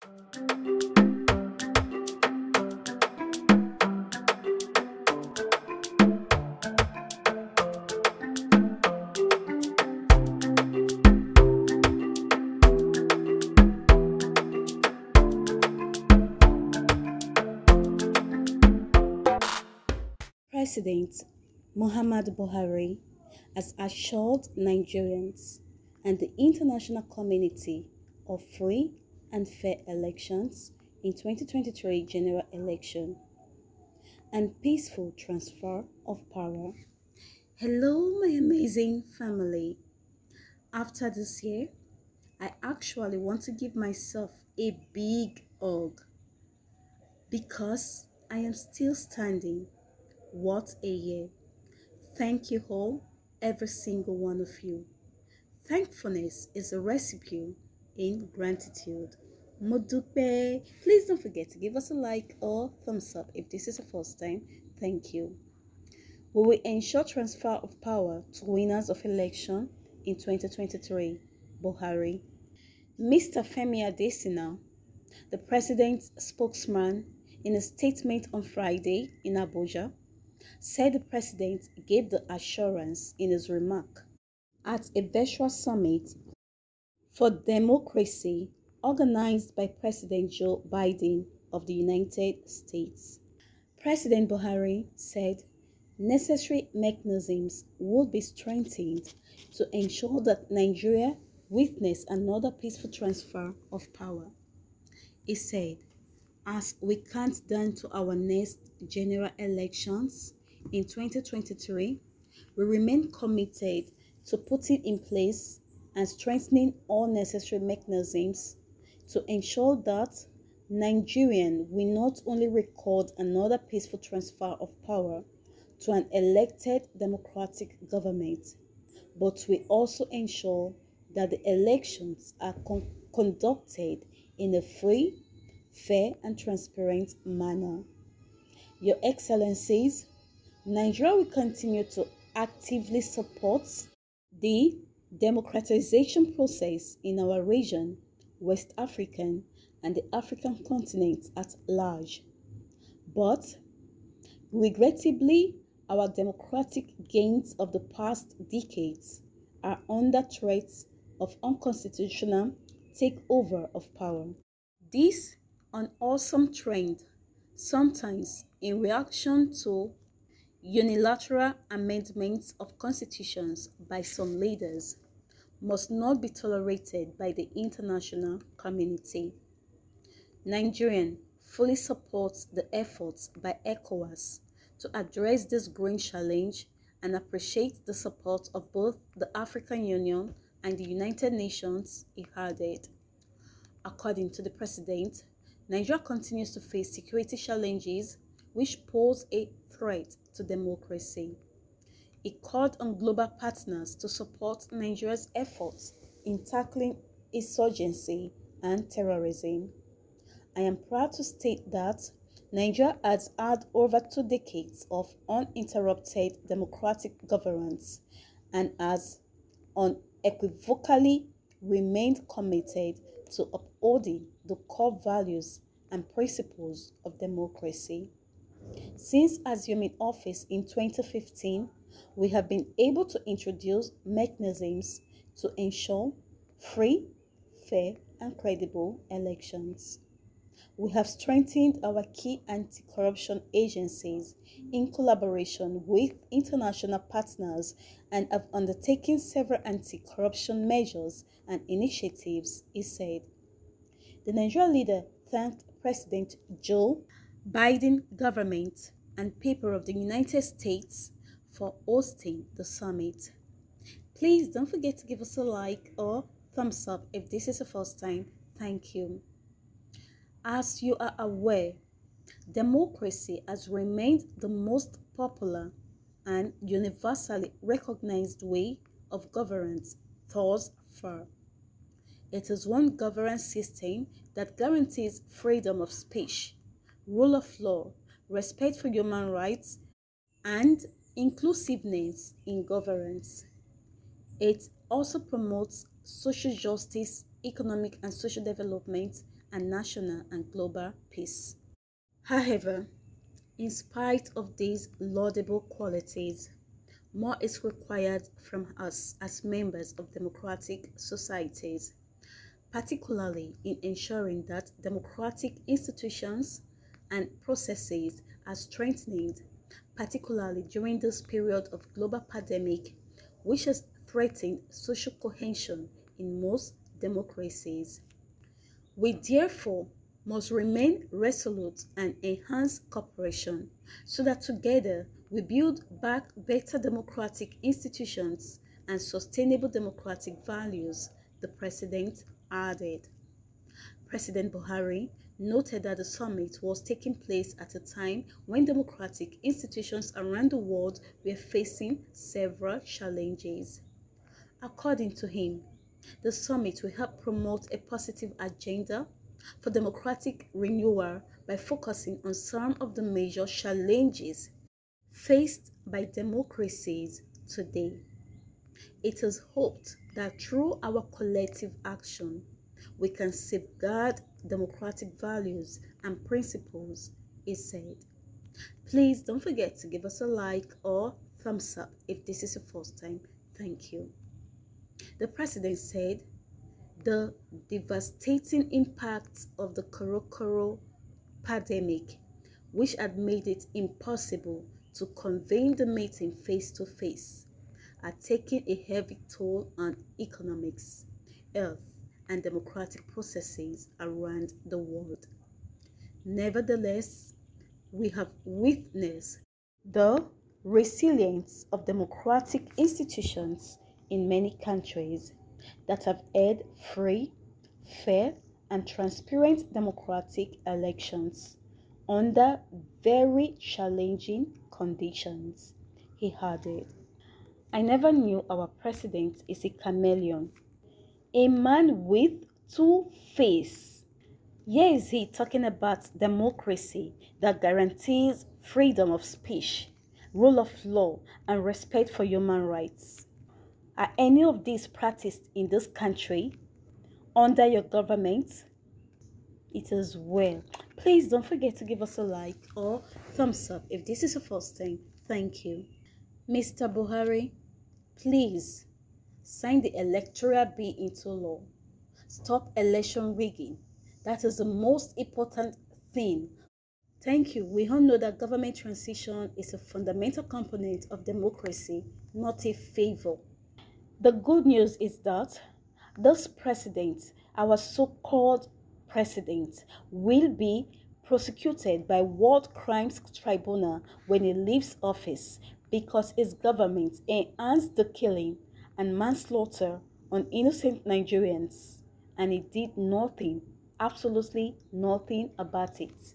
President Muhammad Buhari has assured Nigerians and the international community of free and fair elections in 2023 general election and peaceful transfer of power. Hello, my amazing family. After this year, I actually want to give myself a big hug because I am still standing. What a year. Thank you all, every single one of you. Thankfulness is a recipe in gratitude. Modupe. Please don't forget to give us a like or thumbs up if this is the first time. Thank you. We will ensure transfer of power to winners of election in 2023. Buhari. Mr. Femi Adesina, the president's spokesman, in a statement on Friday in Abuja, said the president gave the assurance in his remark at a virtual summit for democracy organized by President Joe Biden of the United States. President Buhari said necessary mechanisms would be strengthened to ensure that Nigeria witness another peaceful transfer of power. He said, as we count down to our next general elections in 2023, we remain committed to putting in place and strengthening all necessary mechanisms to ensure that Nigerians will not only record another peaceful transfer of power to an elected democratic government, but we also ensure that the elections are conducted in a free, fair and transparent manner. Your Excellencies, Nigeria will continue to actively support the democratization process in our region, West African and the African continent at large. But, regrettably, our democratic gains of the past decades are under threat of unconstitutional takeover of power. This unwholesome trend, sometimes in reaction to unilateral amendments of constitutions by some leaders, must not be tolerated by the international community. Nigeria fully supports the efforts by ECOWAS to address this growing challenge and appreciates the support of both the African Union and the United Nations, he added. According to the president, Nigeria continues to face security challenges which pose a threat to democracy. He called on global partners to support Nigeria's efforts in tackling insurgency and terrorism. I am proud to state that Nigeria has had over 2 decades of uninterrupted democratic governance and has unequivocally remained committed to upholding the core values and principles of democracy. Since assuming office in 2015, we have been able to introduce mechanisms to ensure free, fair, and credible elections. We have strengthened our key anti-corruption agencies in collaboration with international partners and have undertaken several anti-corruption measures and initiatives, he said. The Nigerian leader thanked President Joe Biden government and people of the United States for hosting the summit. Please don't forget to give us a like or thumbs up if this is the first time. Thank you. As you are aware, democracy has remained the most popular and universally recognized way of governance thus far. It is one governance system that guarantees freedom of speech, rule of law, respect for human rights, and inclusiveness in governance. It also promotes social justice, economic and social development, and national and global peace. However, in spite of these laudable qualities, more is required from us as members of democratic societies, particularly in ensuring that democratic institutions and processes are strengthened, particularly during this period of global pandemic, which has threatened social cohesion in most democracies. We therefore must remain resolute and enhance cooperation so that together we build back better democratic institutions and sustainable democratic values, the President added. President Buhari noted that the summit was taking place at a time when democratic institutions around the world were facing several challenges. According to him, the summit will help promote a positive agenda for democratic renewal by focusing on some of the major challenges faced by democracies today. It is hoped that through our collective action, we can safeguard democratic values and principles, he said. Please don't forget to give us a like or thumbs up if this is your first time. Thank you. The president said the devastating impacts of the coronavirus pandemic, which had made it impossible to convene the meeting face-to-face, are taking a heavy toll on economics, health, and democratic processes around the world. Nevertheless, we have witnessed the resilience of democratic institutions in many countries that have held free, fair, and transparent democratic elections under very challenging conditions, he added. I never knew our president is a chameleon, a man with two faces. Here is he talking about democracy that guarantees freedom of speech, rule of law, and respect for human rights. Are any of these practiced in this country under your government? It is well. Please don't forget to give us a like or thumbs up if this is the first time. Thank you. Mr. Buhari, please sign the electoral bill into law. Stop election rigging. That is the most important thing. Thank you. We all know that government transition is a fundamental component of democracy, not a favor. The good news is that this president, our so-called president, will be prosecuted by World Crimes Tribunal when he leaves office because his government enhanced the killing and manslaughter on innocent Nigerians, and he did nothing, absolutely nothing about it.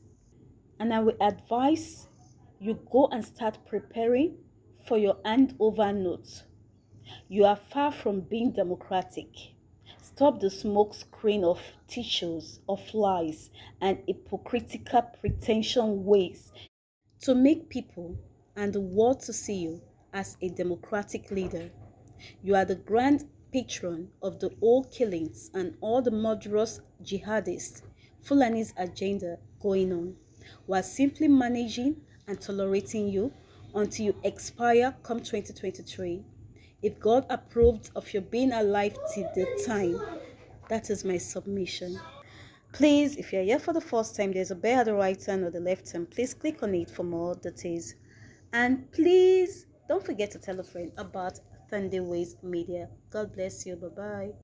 And I will advise you go and start preparing for your handover note. You are far from being democratic. Stop the smoke screen of tissues, of lies, and hypocritical pretension ways to make people and the world to see you as a democratic leader. You are the grand patron of the old killings and all the murderous jihadists, Fulani's agenda going on, while simply managing and tolerating you until you expire come 2023. If God approved of your being alive till the time, that is my submission. Please, if you're here for the first time, there's a bell at the right hand or the left hand. Please click on it for more details. And please don't forget to tell a friend about Thunder Ways Media. God bless you. Bye-bye.